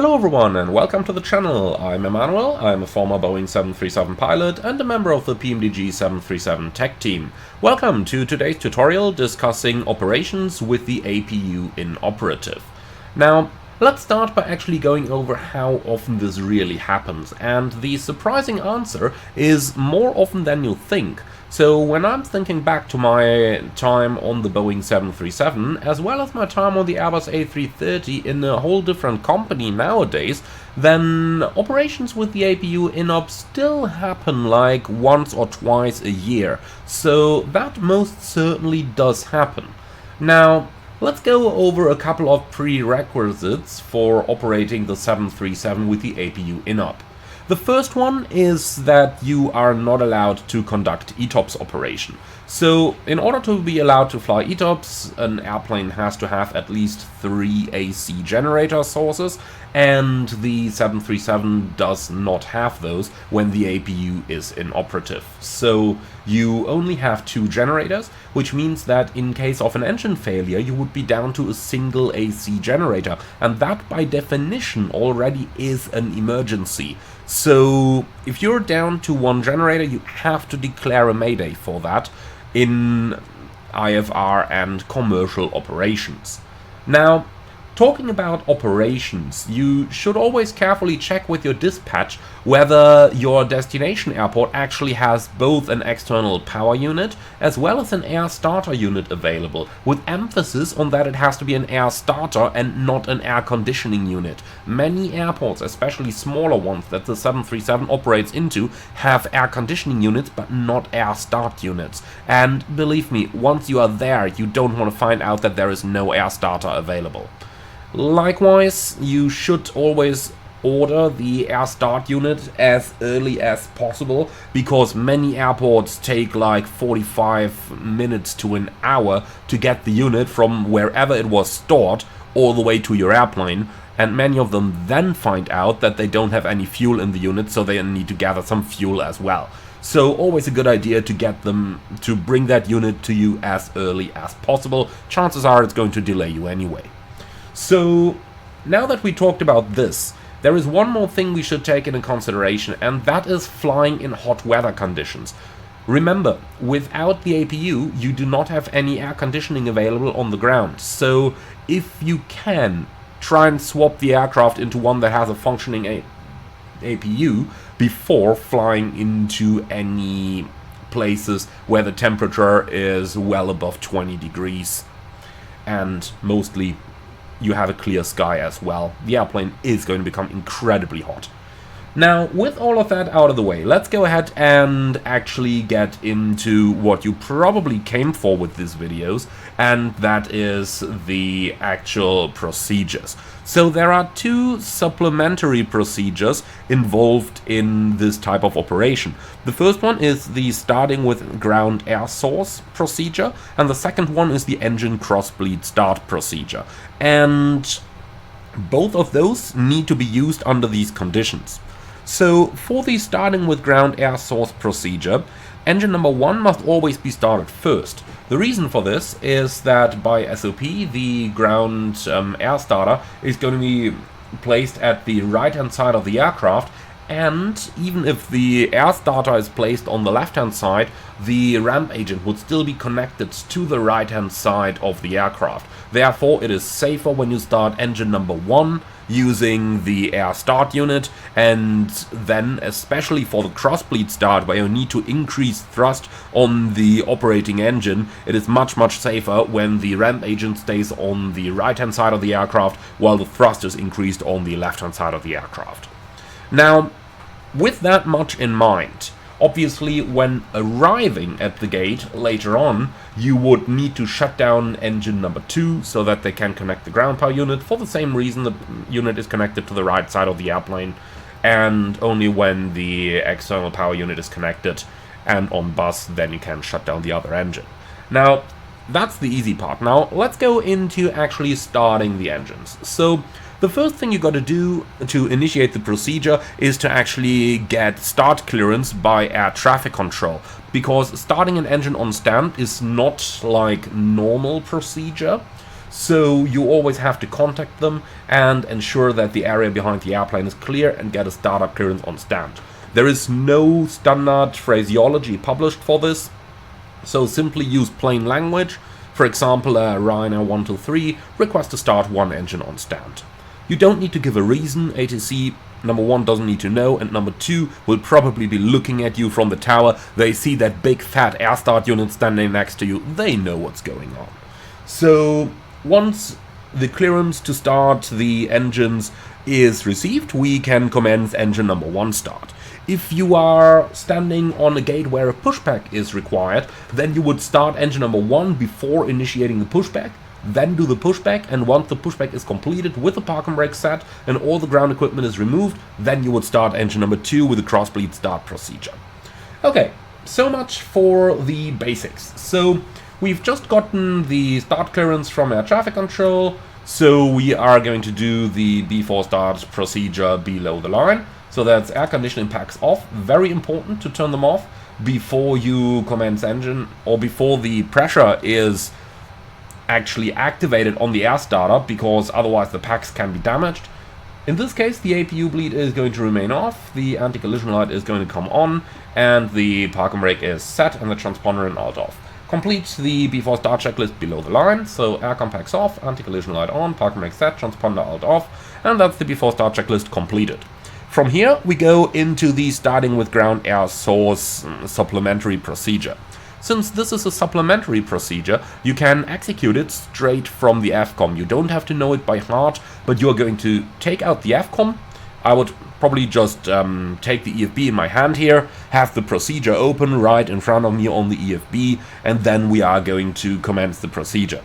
Hello everyone and welcome to the channel. I'm Emmanuel, I'm a former Boeing 737 pilot and a member of the PMDG 737 tech team. Welcome to today's tutorial discussing operations with the APU inoperative. Now, let's start by actually going over how often this really happens, and the surprising answer is more often than you think. So when I'm thinking back to my time on the Boeing 737, as well as my time on the Airbus A330 in a whole different company nowadays, then operations with the APU INOP still happen like once or twice a year. So that most certainly does happen. Now, let's go over a couple of prerequisites for operating the 737 with the APU INOP. The first one is that you are not allowed to conduct ETOPS operation. So, in order to be allowed to fly ETOPS, an airplane has to have at least 3 AC generator sources, and the 737 does not have those when the APU is inoperative. So, you only have 2 generators, which means that in case of an engine failure, you would be down to a single AC generator, and that by definition already is an emergency. So, if you're down to 1 generator, you have to declare a mayday for that in IFR and commercial operations. Now, talking about operations, you should always carefully check with your dispatch whether your destination airport actually has both an external power unit as well as an air starter unit available, with emphasis on that it has to be an air starter and not an air conditioning unit. Many airports, especially smaller ones that the 737 operates into, have air conditioning units but not air start units. And believe me, once you are there, you don't want to find out that there is no air starter available. Likewise, you should always order the air start unit as early as possible, because many airports take like 45 minutes to an hour to get the unit from wherever it was stored all the way to your airplane, and many of them then find out that they don't have any fuel in the unit, so they need to gather some fuel as well. So always a good idea to get them to bring that unit to you as early as possible. Chances are it's going to delay you anyway. So, now that we talked about this, there is one more thing we should take into consideration, and that is flying in hot weather conditions. Remember, without the APU, you do not have any air conditioning available on the ground, so if you can, try and swap the aircraft into one that has a functioning APU before flying into any places where the temperature is well above 20 degrees, and mostly you have a clear sky as well. The airplane is going to become incredibly hot. Now, with all of that out of the way, let's go ahead and actually get into what you probably came for with these videos, and that is the actual procedures. So there are 2 supplementary procedures involved in this type of operation. The first one is the starting with ground air source procedure, and the second one is the engine crossbleed start procedure. And both of those need to be used under these conditions. So, for the starting with ground air source procedure, engine number 1 must always be started first. The reason for this is that by SOP, the ground air starter is going to be placed at the right hand side of the aircraft, and even if the air starter is placed on the left hand side, the ramp agent would still be connected to the right hand side of the aircraft. Therefore, it is safer when you start engine number 1 using the air start unit, and then especially for the crossbleed start, where you need to increase thrust on the operating engine, it is much safer when the ramp agent stays on the right hand side of the aircraft while the thrust is increased on the left hand side of the aircraft. Now, with that much in mind, obviously when arriving at the gate later on, you would need to shut down engine number 2 so that they can connect the ground power unit. For the same reason, the unit is connected to the right side of the airplane, and only when the external power unit is connected and on bus, then you can shut down the other engine. Now, that's the easy part. Now, let's go into actually starting the engines. So, the first thing you got to do to initiate the procedure is to actually get start clearance by air traffic control, because starting an engine on stand is not like normal procedure. So you always have to contact them and ensure that the area behind the airplane is clear and get a startup clearance on stand. There is no standard phraseology published for this, so simply use plain language. For example, Ryanair 123 requests to start one engine on stand. You don't need to give a reason. ATC number 1 doesn't need to know, and number 2 will probably be looking at you from the tower. They see that big fat air start unit standing next to you. They know what's going on. So once the clearance to start the engines is received, we can commence engine number 1 start. If you are standing on a gate where a pushback is required, then you would start engine number 1 before initiating the pushback, then do the pushback, and once the pushback is completed with the park and brake set and all the ground equipment is removed, then you would start engine number 2 with the crossbleed start procedure. Okay, so much for the basics. So we've just gotten the start clearance from air traffic control, so we are going to do the before start procedure below the line. So that's air conditioning packs off. Very important to turn them off before you commence engine, or before the pressure is actually activated on the air starter, because otherwise the packs can be damaged. In this case, the APU bleed is going to remain off, the anti-collision light is going to come on, and the park and brake is set, and the transponder and alt off. Complete the before start checklist below the line, so aircon packs off, anti-collision light on, park and brake set, transponder alt off, and that's the before start checklist completed. From here, we go into the starting with ground air source supplementary procedure. Since this is a supplementary procedure, you can execute it straight from the FCOM. You don't have to know it by heart, but you're going to take out the FCOM. I would probably just take the EFB in my hand here, have the procedure open right in front of me on the EFB, and then we are going to commence the procedure.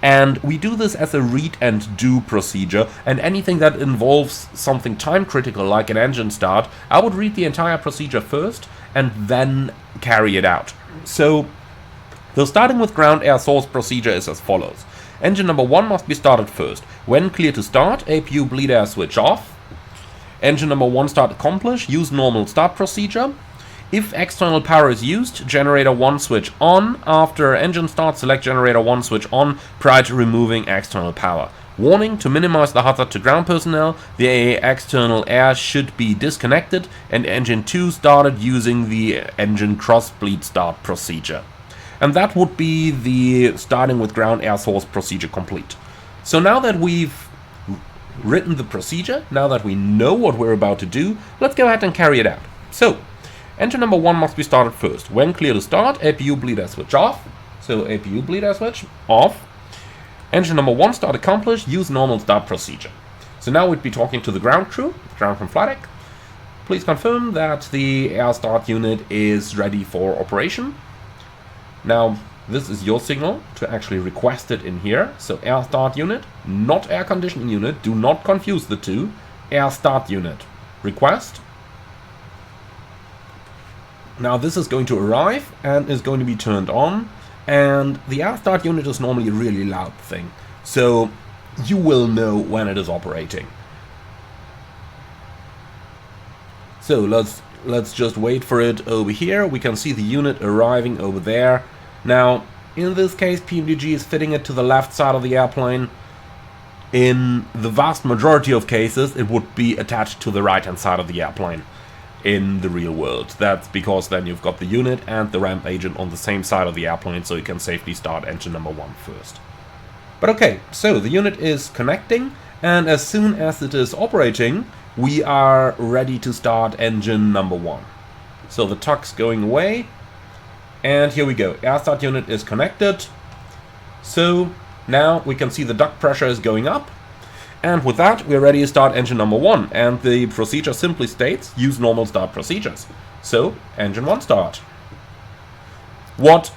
And we do this as a read and do procedure, and anything that involves something time critical like an engine start, I would read the entire procedure first and then carry it out. So the starting with ground air source procedure is as follows. Engine number 1 must be started first. When clear to start, APU bleed air switch off. Engine number 1 start accomplished, use normal start procedure. If external power is used, generator 1 switch on. After engine start, select generator 1 switch on prior to removing external power. Warning, to minimize the hazard to ground personnel, the external air should be disconnected and engine 2 started using the engine crossbleed start procedure. And that would be the starting with ground air source procedure complete. So now that we've written the procedure, now that we know what we're about to do, let's go ahead and carry it out. So engine number 1 must be started first. When clear to start, APU bleed air switch off. So APU bleed air switch off. Engine number 1 start accomplished, use normal start procedure. So now we'd be talking to the ground crew, ground from flight deck. Please confirm that the air start unit is ready for operation. Now, this is your signal to actually request it in here. So air start unit, not air conditioning unit. Do not confuse the two. Air start unit. Request. Now this is going to arrive and is going to be turned on. And the air start unit is normally a really loud thing. So you will know when it is operating. So let's just wait for it over here. We can see the unit arriving over there. Now, in this case, PMDG is fitting it to the left side of the airplane. In the vast majority of cases, it would be attached to the right-hand side of the airplane in the real world. That's because then you've got the unit and the ramp agent on the same side of the airplane, so you can safely start engine number 1 first. But okay, so the unit is connecting, and as soon as it is operating, we are ready to start engine number 1. So the tuck's going away, and here we go. Air start unit is connected. So now we can see the duct pressure is going up. And with that, we're ready to start engine number 1. And the procedure simply states, use normal start procedures. So, engine 1 start. What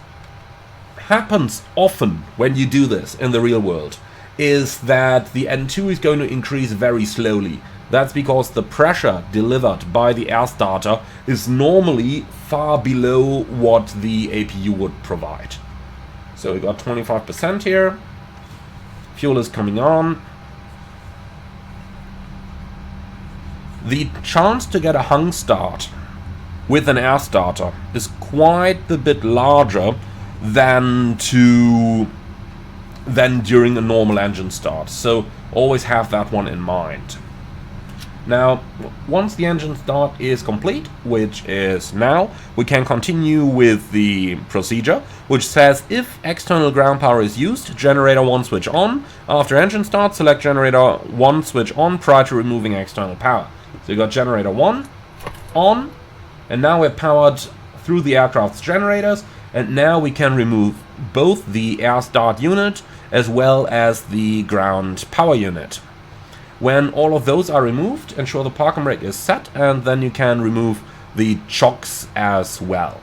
happens often when you do this in the real world is that the N2 is going to increase very slowly. That's because the pressure delivered by the air starter is normally far below what the APU would provide. So we got 25% here. Fuel is coming on. The chance to get a hung start with an air starter is quite a bit larger than to than during a normal engine start. So always have that one in mind. Now, once the engine start is complete, which is now, we can continue with the procedure, which says if external ground power is used, generator 1 switch on. After engine start, select generator 1 switch on prior to removing external power. So you got generator 1 on, and now we're powered through the aircraft's generators, and now we can remove both the air start unit as well as the ground power unit. When all of those are removed, ensure the parking brake is set, and then you can remove the chocks as well.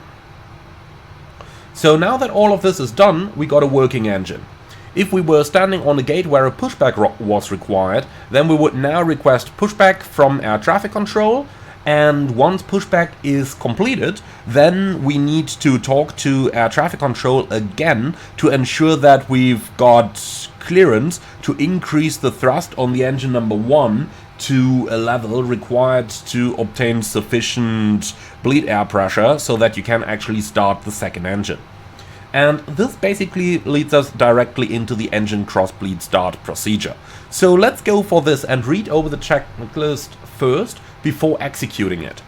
So now that all of this is done, we got a working engine. If we were standing on a gate where a pushback was required, then we would now request pushback from air traffic control, and once pushback is completed, then we need to talk to air traffic control again to ensure that we've got clearance to increase the thrust on the engine number 1 to a level required to obtain sufficient bleed air pressure so that you can actually start the second engine. And this basically leads us directly into the engine crossbleed start procedure. So let's go for this and read over the checklist first before executing it.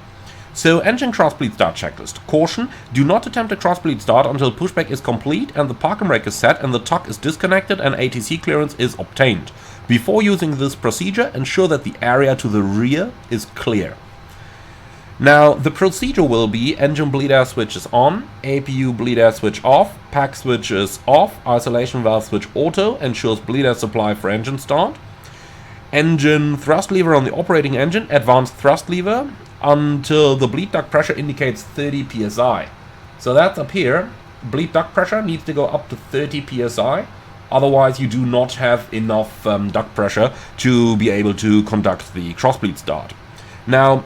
So, engine crossbleed start checklist. Caution, do not attempt a crossbleed start until pushback is complete and the parking brake is set and the TOC is disconnected and ATC clearance is obtained. Before using this procedure, ensure that the area to the rear is clear. Now, the procedure will be engine bleed air switches on, APU bleed air switch off, pack switches off, isolation valve switch auto, ensures bleed air supply for engine start. Engine thrust lever on the operating engine, advanced thrust lever, until the bleed duct pressure indicates 30 psi. So that's up here. Bleed duct pressure needs to go up to 30 psi. Otherwise, you do not have enough duct pressure to be able to conduct the crossbleed start. Now,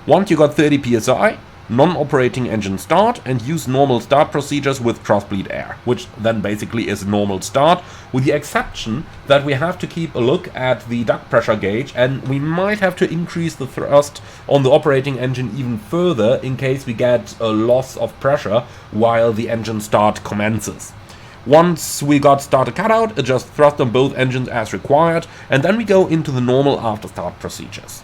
once you got 30 psi, non-operating engine start and use normal start procedures with crossbleed air, which then basically is normal start, with the exception that we have to keep a look at the duct pressure gauge and we might have to increase the thrust on the operating engine even further in case we get a loss of pressure while the engine start commences. Once we got starter cutout, adjust thrust on both engines as required, and then we go into the normal after start procedures.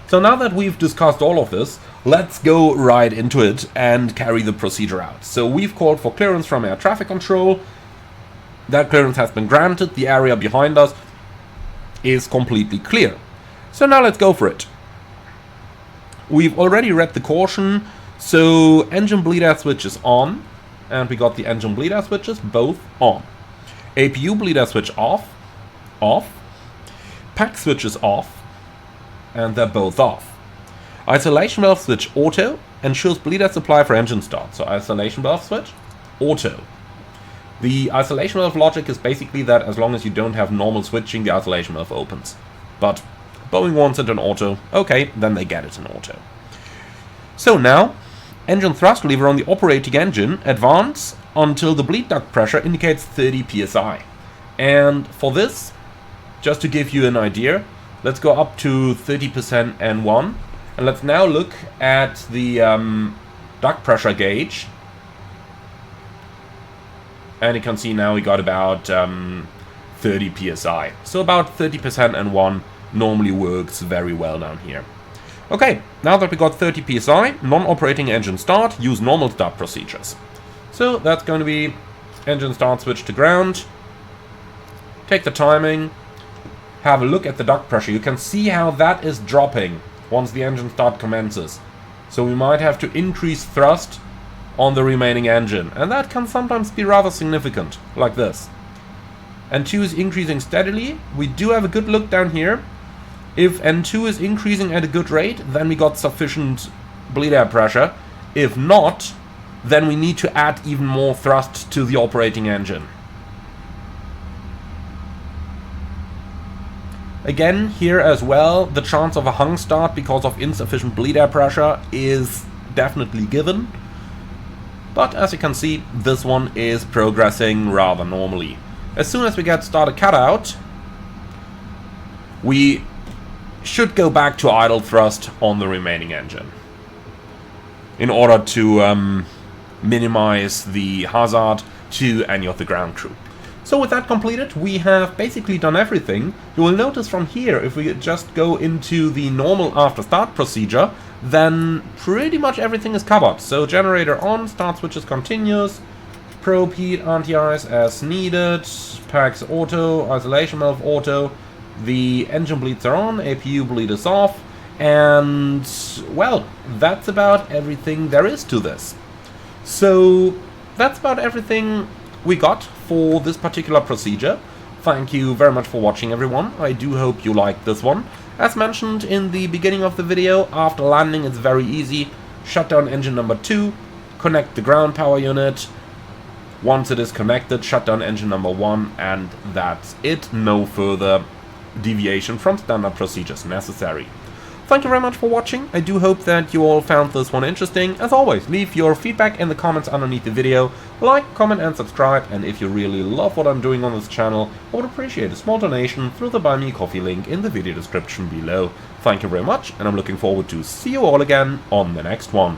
So now that we've discussed all of this, let's go right into it and carry the procedure out. So we've called for clearance from air traffic control. That clearance has been granted. The area behind us is completely clear. So now let's go for it. We've already read the caution. So engine bleed air switch is on. And we got the engine bleed air switches both on. APU bleed air switch off. Pack switch is off. And they're both off. Isolation valve switch auto ensures bleed air supply for engine start. So isolation valve switch auto. The isolation valve logic is basically that as long as you don't have normal switching, the isolation valve opens. But Boeing wants it in auto. Okay, then they get it in auto. So now, engine thrust lever on the operating engine advance until the bleed duct pressure indicates 30 psi. And for this, just to give you an idea, let's go up to 30% N1, and let's now look at the duct pressure gauge. And you can see now we got about 30 psi. So about 30% N1 normally works very well down here. Okay, now that we got 30 psi, non-operating engine start, use normal start procedures. So that's going to be engine start switch to ground. Take the timing. Have a look at the duct pressure. You can see how that is dropping once the engine start commences. So we might have to increase thrust on the remaining engine. And that can sometimes be rather significant, like this. N2 is increasing steadily. We do have a good look down here. If N2 is increasing at a good rate, then we got sufficient bleed air pressure. If not, then we need to add even more thrust to the operating engine. Again, here as well, the chance of a hung start because of insufficient bleed air pressure is definitely given. But as you can see, this one is progressing rather normally. As soon as we get started cutout, we should go back to idle thrust on the remaining engine in order to minimize the hazard to any of the ground crew. So with that completed, we have basically done everything. You will notice from here, if we just go into the normal after start procedure, then pretty much everything is covered. So generator on, start switch is continuous, probe heat, anti-ice as needed, packs auto, isolation valve auto, the engine bleeds are on, APU bleed is off, and well, that's about everything there is to this. So that's about everything we got for this particular procedure. Thank you very much for watching, everyone. I do hope you liked this one. As mentioned in the beginning of the video, after landing it's very easy. Shut down engine number 2, connect the ground power unit. Once it is connected, shut down engine number 1, and that's it. No further deviation from standard procedures necessary. Thank you very much for watching. I do hope that you all found this one interesting. As always, leave your feedback in the comments underneath the video. Like, comment and subscribe, and if you really love what I'm doing on this channel, I would appreciate a small donation through the Buy Me Coffee link in the video description below. Thank you very much, and I'm looking forward to see you all again on the next one.